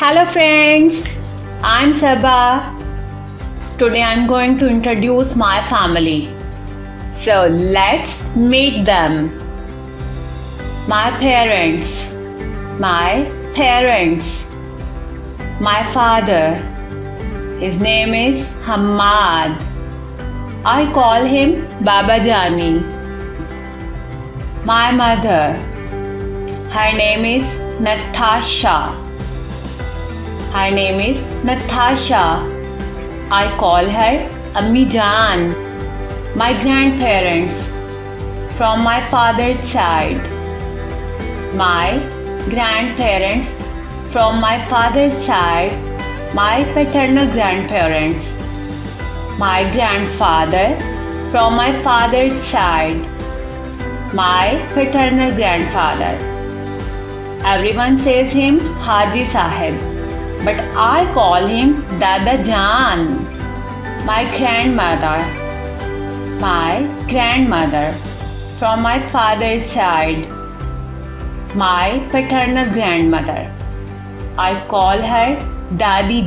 Hello friends, I'm Sabah. Today I'm going to introduce my family. So let's meet them. My parents. My father. His name is Hamad. I call him Baba Jani. My mother. Her name is Natasha. I call her Ammi Jaan. My grandparents from my father's side. My grandparents from my father's side. My paternal grandparents. My grandfather from my father's side. My paternal grandfather. Everyone says him Haji Sahib, but I call him Dada Jaan. My grandmother from my father's side. My paternal grandmother. I call her Dadi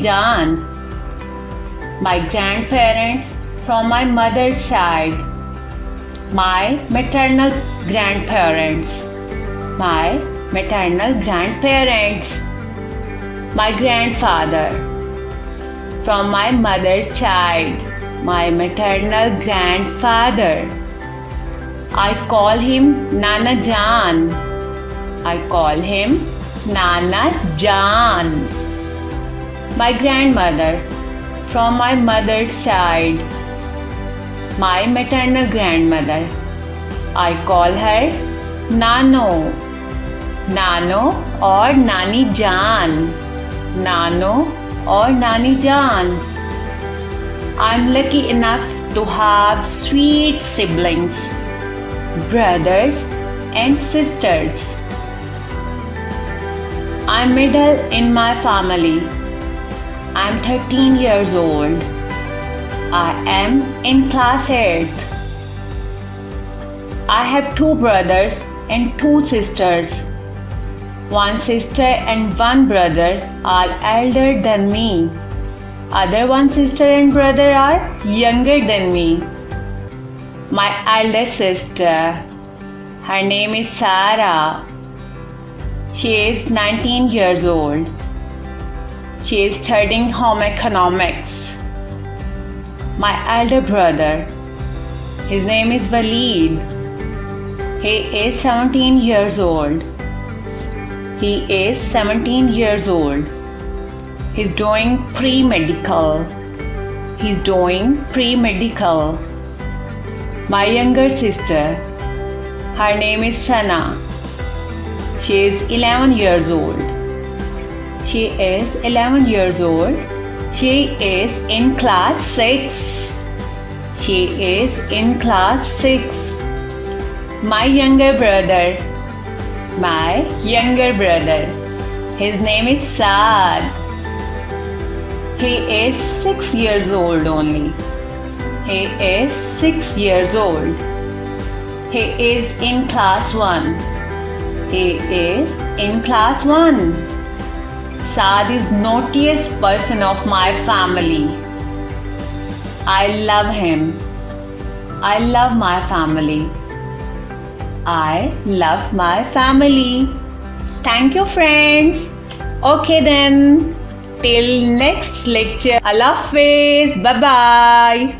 Jaan. My grandparents from my mother's side. My maternal grandparents. My grandfather from my mother's side. My maternal grandfather. I call him Nana Jaan. My grandmother from my mother's side. My maternal grandmother. I call her Nano or Nani Jaan. I'm lucky enough to have sweet siblings, brothers and sisters. I'm middle in my family. I'm 13 years old. I am in class 8th. I have 2 brothers and 2 sisters. 1 sister and 1 brother are elder than me. Other 1 sister and brother are younger than me. My elder sister, her name is Sarah. She is 19 years old. She is studying home economics. My elder brother, his name is Waleed. He is 17 years old. He's doing pre-medical. My younger sister, her name is Sana. She is 11 years old. She is in class 6. My younger brother, his name is Saad. He is 6 years old only. He is in class 1. Saad is naughtiest person of my family. I love him. I love my family. Thank you friends. Okay then. Till next lecture. Allah Hafiz. Bye bye.